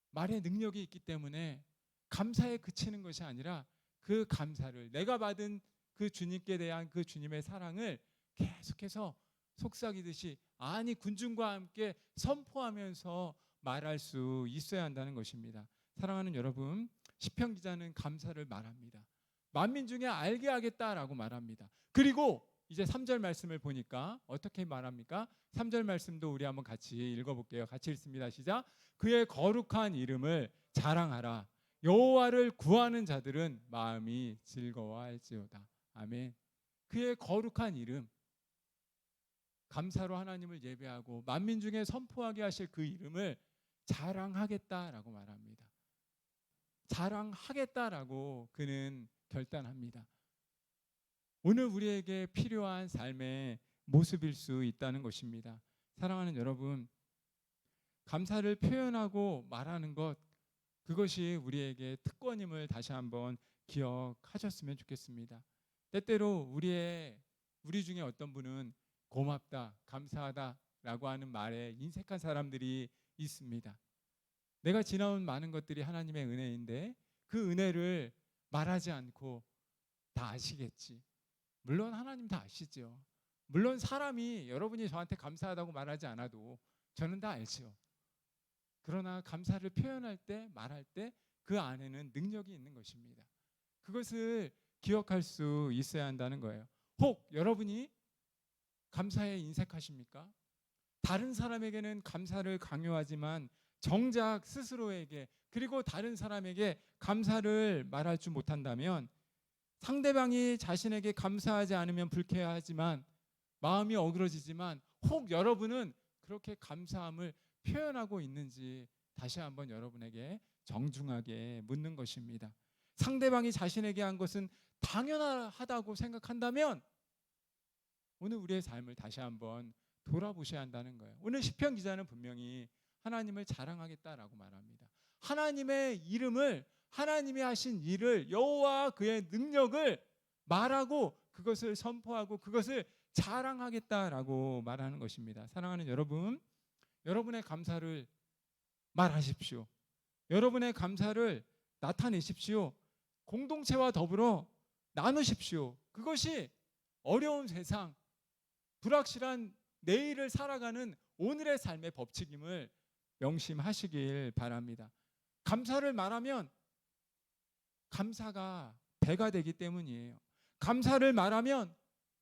말의 능력이 있기 때문에 감사에 그치는 것이 아니라 그 감사를, 내가 받은 그 주님께 대한 그 주님의 사랑을 계속해서 속삭이듯이, 아니 군중과 함께 선포하면서 말할 수 있어야 한다는 것입니다. 사랑하는 여러분, 시편 기자는 감사를 말합니다. 만민 중에 알게 하겠다라고 말합니다. 그리고 이제 3절 말씀을 보니까 어떻게 말합니까? 3절 말씀도 우리 한번 같이 읽어볼게요. 같이 읽습니다. 시작. 그의 거룩한 이름을 자랑하라. 여호와를 구하는 자들은 마음이 즐거워할지어다. 아멘. 그의 거룩한 이름, 감사로 하나님을 예배하고 만민 중에 선포하게 하실 그 이름을 자랑하겠다라고 말합니다. 자랑하겠다라고 그는 결단합니다. 오늘 우리에게 필요한 삶의 모습일 수 있다는 것입니다. 사랑하는 여러분, 감사를 표현하고 말하는 것, 그것이 우리에게 특권임을 다시 한번 기억하셨으면 좋겠습니다. 때때로 우리 중에 어떤 분은 고맙다, 감사하다라고 하는 말에 인색한 사람들이 있습니다. 내가 지나온 많은 것들이 하나님의 은혜인데 그 은혜를 말하지 않고 다 아시겠지. 물론 하나님 다 아시죠. 물론 사람이 여러분이 저한테 감사하다고 말하지 않아도 저는 다 알죠. 그러나 감사를 표현할 때, 말할 때 그 안에는 능력이 있는 것입니다. 그것을 기억할 수 있어야 한다는 거예요. 혹 여러분이 감사에 인색하십니까? 다른 사람에게는 감사를 강요하지만 정작 스스로에게, 그리고 다른 사람에게 감사를 말할 줄 못한다면, 상대방이 자신에게 감사하지 않으면 불쾌하지만 마음이 어그러지지만 혹 여러분은 그렇게 감사함을 표현하고 있는지 다시 한번 여러분에게 정중하게 묻는 것입니다. 상대방이 자신에게 한 것은 당연하다고 생각한다면 오늘 우리의 삶을 다시 한번 돌아보셔야 한다는 거예요. 오늘 시편 기자는 분명히 하나님을 자랑하겠다라고 말합니다. 하나님의 이름을, 하나님이 하신 일을, 여호와 그의 능력을 말하고 그것을 선포하고 그것을 자랑하겠다라고 말하는 것입니다. 사랑하는 여러분, 여러분의 감사를 말하십시오. 여러분의 감사를 나타내십시오. 공동체와 더불어 나누십시오. 그것이 어려운 세상, 불확실한 내일을 살아가는 오늘의 삶의 법칙임을 명심하시길 바랍니다. 감사를 말하면 감사가 배가 되기 때문이에요. 감사를 말하면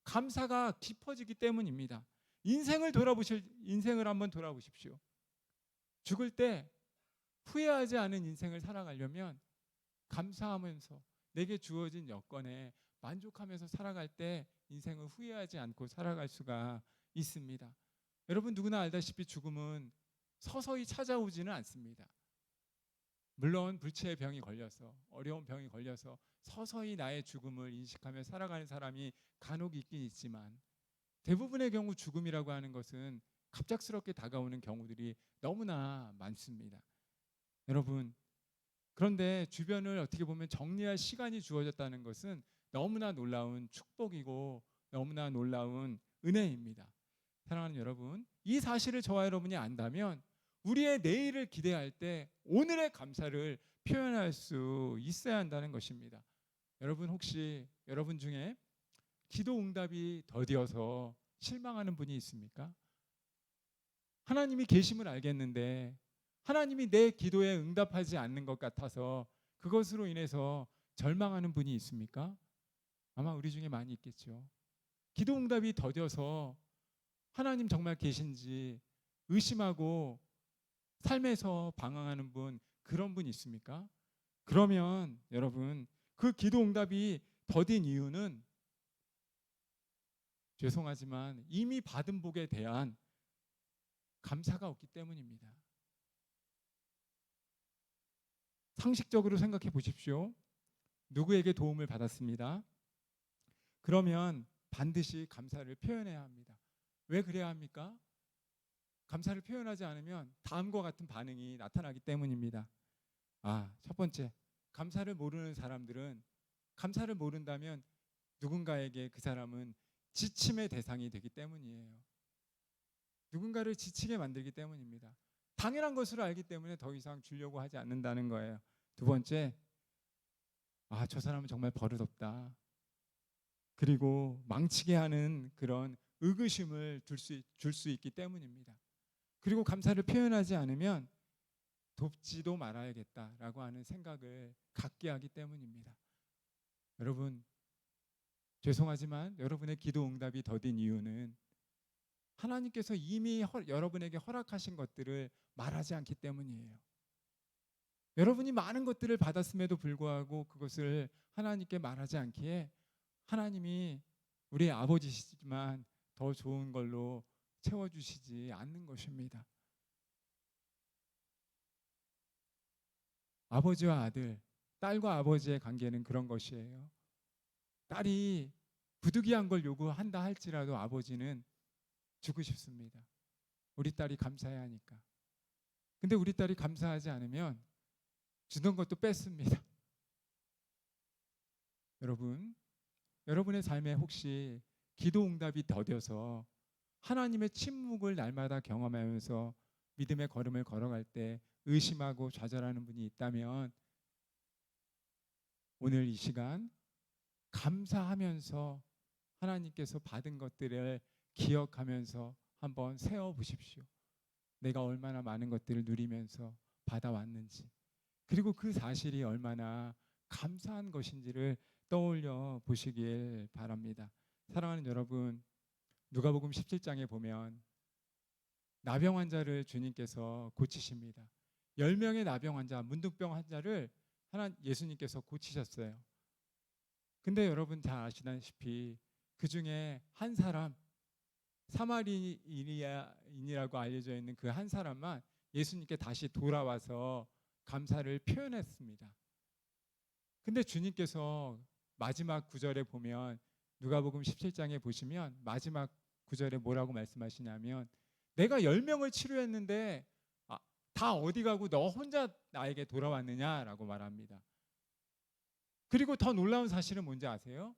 감사가 깊어지기 때문입니다. 인생을 한번 돌아보십시오. 죽을 때 후회하지 않은 인생을 살아가려면 감사하면서 내게 주어진 여건에 만족하면서 살아갈 때 인생을 후회하지 않고 살아갈 수가 있습니다. 여러분 누구나 알다시피 죽음은 서서히 찾아오지는 않습니다. 물론 불치의 병이 걸려서, 어려운 병이 걸려서 서서히 나의 죽음을 인식하며 살아가는 사람이 간혹 있긴 있지만, 대부분의 경우 죽음이라고 하는 것은 갑작스럽게 다가오는 경우들이 너무나 많습니다. 여러분, 그런데 주변을 어떻게 보면 정리할 시간이 주어졌다는 것은 너무나 놀라운 축복이고 너무나 놀라운 은혜입니다. 사랑하는 여러분, 이 사실을 저와 여러분이 안다면 우리의 내일을 기대할 때 오늘의 감사를 표현할 수 있어야 한다는 것입니다. 여러분, 혹시 여러분 중에 기도 응답이 더디어서 실망하는 분이 있습니까? 하나님이 계심을 알겠는데 하나님이 내 기도에 응답하지 않는 것 같아서 그것으로 인해서 절망하는 분이 있습니까? 아마 우리 중에 많이 있겠죠. 기도 응답이 더뎌서 하나님 정말 계신지 의심하고 삶에서 방황하는 분, 그런 분 있습니까? 그러면 여러분, 그 기도 응답이 더딘 이유는 죄송하지만 이미 받은 복에 대한 감사가 없기 때문입니다. 상식적으로 생각해 보십시오. 누구에게 도움을 받았습니다. 그러면 반드시 감사를 표현해야 합니다. 왜 그래야 합니까? 감사를 표현하지 않으면 다음과 같은 반응이 나타나기 때문입니다. 첫 번째, 감사를 모르는 사람들은, 감사를 모른다면 누군가에게 그 사람은 지침의 대상이 되기 때문이에요. 누군가를 지치게 만들기 때문입니다. 당연한 것으로 알기 때문에 더 이상 주려고 하지 않는다는 거예요. 두 번째, 저 사람은 정말 버릇없다. 그리고 망치게 하는 그런 의구심을 줄 수 있기 때문입니다. 그리고 감사를 표현하지 않으면 돕지도 말아야겠다라고 하는 생각을 갖게 하기 때문입니다. 여러분, 죄송하지만 여러분의 기도 응답이 더딘 이유는 하나님께서 이미 여러분에게 허락하신 것들을 말하지 않기 때문이에요. 여러분이 많은 것들을 받았음에도 불구하고 그것을 하나님께 말하지 않기에 하나님이 우리의 아버지시지만 더 좋은 걸로 채워주시지 않는 것입니다. 아버지와 아들, 딸과 아버지의 관계는 그런 것이에요. 딸이 부득이한 걸 요구한다 할지라도 아버지는 주고 싶습니다. 우리 딸이 감사해야 하니까. 근데 우리 딸이 감사하지 않으면 주는 것도 뺐습니다. 여러분, 여러분의 삶에 혹시 기도 응답이 더뎌서 하나님의 침묵을 날마다 경험하면서 믿음의 걸음을 걸어갈 때 의심하고 좌절하는 분이 있다면 오늘 이 시간 감사하면서 하나님께서 받은 것들을 기억하면서 한번 세워보십시오. 내가 얼마나 많은 것들을 누리면서 받아왔는지, 그리고 그 사실이 얼마나 감사한 것인지를 떠올려 보시길 바랍니다. 사랑하는 여러분, 누가복음 17장에 보면 나병 환자를 주님께서 고치십니다. 10명의 나병 환자, 문둥병 환자를 예수님께서 고치셨어요. 근데 여러분 잘 아시다시피 그 중에 한 사람, 사마리인이라고 알려져 있는 그 한 사람만 예수님께 다시 돌아와서 감사를 표현했습니다. 근데 주님께서 마지막 구절에 보면, 누가복음 17장에 보시면 마지막 구절에 뭐라고 말씀하시냐면, 내가 10명을 치료했는데 다 어디 가고 너 혼자 나에게 돌아왔느냐라고 말합니다. 그리고 더 놀라운 사실은 뭔지 아세요?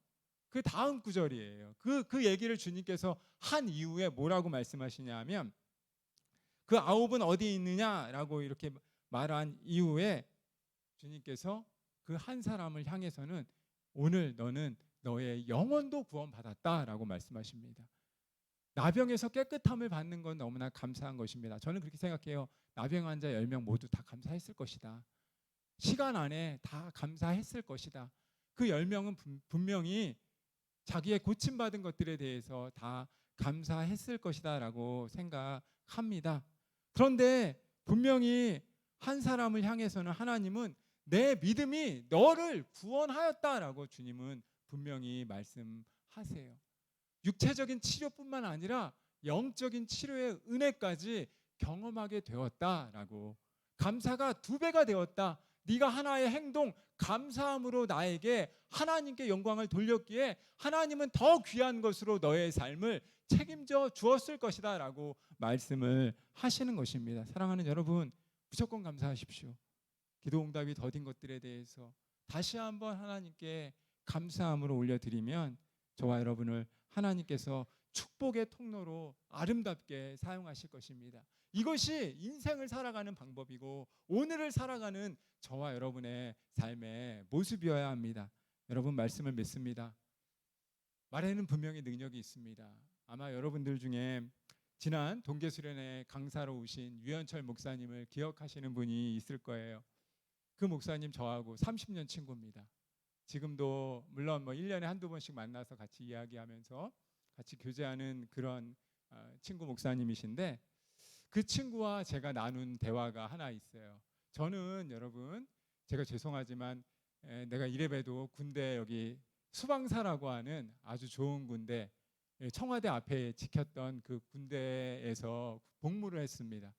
그 다음 구절이에요. 그 얘기를 주님께서 한 이후에 뭐라고 말씀하시냐면, 그 9은 어디 있느냐라고 이렇게 말한 이후에 주님께서 그 한 사람을 향해서는 오늘 너는 너의 영혼도 구원받았다라고 말씀하십니다. 나병에서 깨끗함을 받는 건 너무나 감사한 것입니다. 저는 그렇게 생각해요. 나병 환자 10명 모두 다 감사했을 것이다. 시간 안에 다 감사했을 것이다. 그 10명은 분명히 자기의 고침받은 것들에 대해서 다 감사했을 것이다 라고 생각합니다. 그런데 분명히 한 사람을 향해서는 하나님은 내 믿음이 너를 구원하였다라고 주님은 분명히 말씀하세요. 육체적인 치료뿐만 아니라 영적인 치료의 은혜까지 경험하게 되었다라고. 감사가 2배가 되었다. 네가 하나의 행동, 감사함으로 나에게 하나님께 영광을 돌렸기에 하나님은 더 귀한 것으로 너의 삶을 책임져 주었을 것이다 라고 말씀을 하시는 것입니다. 사랑하는 여러분, 무조건 감사하십시오. 기도 응답이 더딘 것들에 대해서 다시 한번 하나님께 감사함으로 올려드리면 저와 여러분을 하나님께서 축복의 통로로 아름답게 사용하실 것입니다. 이것이 인생을 살아가는 방법이고 오늘을 살아가는 저와 여러분의 삶의 모습이어야 합니다. 여러분, 말씀을 믿습니다. 말에는 분명히 능력이 있습니다. 아마 여러분들 중에 지난 동계수련회 강사로 오신 유현철 목사님을 기억하시는 분이 있을 거예요. 그 목사님 저하고 30년 친구입니다. 지금도 물론 1년에 한두 번씩 만나서 같이 이야기하면서 같이 교제하는 그런 친구 목사님이신데, 그 친구와 제가 나눈 대화가 하나 있어요. 저는 여러분, 제가 죄송하지만 내가 이래봬도 군대 여기 수방사라고 하는 아주 좋은 군대, 청와대 앞에 지켰던 그 군대에서 복무를 했습니다.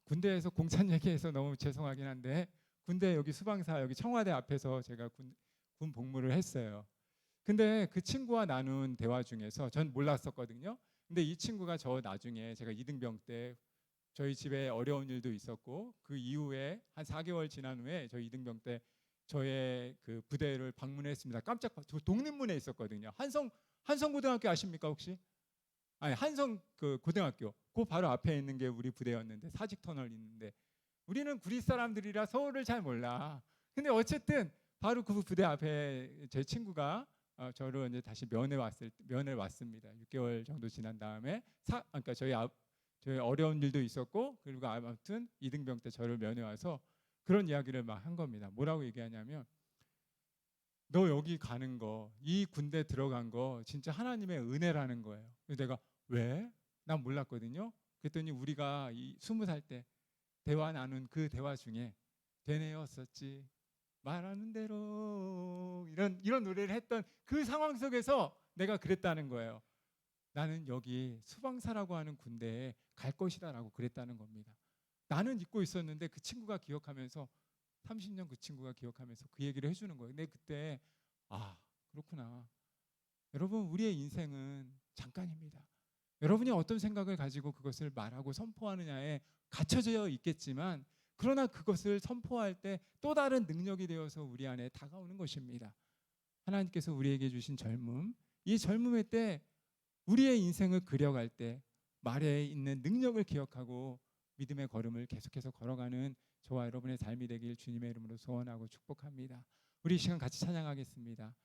군대에서 공찬 얘기해서 너무 죄송하긴 한데, 군대 여기 수방사 여기 청와대 앞에서 제가 군 복무를 했어요. 근데 그 친구와 나눈 대화 중에서 전 몰랐었거든요. 근데 이 친구가 저 나중에 제가 이등병 때 저희 집에 어려운 일도 있었고 그 이후에 한 4개월 지난 후에 저희 이등병 때 저의 그 부대를 방문했습니다. 깜짝 독립문에 있었거든요. 한성고등학교 아십니까 혹시? 아니, 한성 그 고등학교 그 바로 앞에 있는 게 우리 부대였는데, 사직 터널 있는데, 우리는 구리 사람들이라 서울을 잘 몰라. 근데 어쨌든 바로 그 부대 앞에 제 친구가 저를 이제 다시 면회 왔습니다. 6개월 정도 지난 다음에 그러니까 저희 어려운 일도 있었고, 그리고 아무튼 이등병 때 저를 면회 와서 그런 이야기를 막 한 겁니다. 뭐라고 얘기하냐면, 너 여기 가는 거, 이 군대 들어간 거 진짜 하나님의 은혜라는 거예요. 그래서 내가 왜? 난 몰랐거든요. 그랬더니 우리가 20살 때 대화 나눈 그 대화 중에 되뇌었었지 말하는 대로 이런 노래를 했던 그 상황 속에서 내가 그랬다는 거예요. 나는 여기 수방사라고 하는 군대에 갈 것이다라고 그랬다는 겁니다. 나는 잊고 있었는데 그 친구가 기억하면서, 30년 그 친구가 기억하면서 그 얘기를 해주는 거예요. 근데 그때 그렇구나. 여러분, 우리의 인생은 잠깐입니다. 여러분이 어떤 생각을 가지고 그것을 말하고 선포하느냐에 갇혀져 있겠지만, 그러나 그것을 선포할 때 또 다른 능력이 되어서 우리 안에 다가오는 것입니다. 하나님께서 우리에게 주신 젊음, 이 젊음의 때 우리의 인생을 그려갈 때 말에 있는 능력을 기억하고 믿음의 걸음을 계속해서 걸어가는 저와 여러분의 삶이 되길 주님의 이름으로 소원하고 축복합니다. 우리 이 시간 같이 찬양하겠습니다.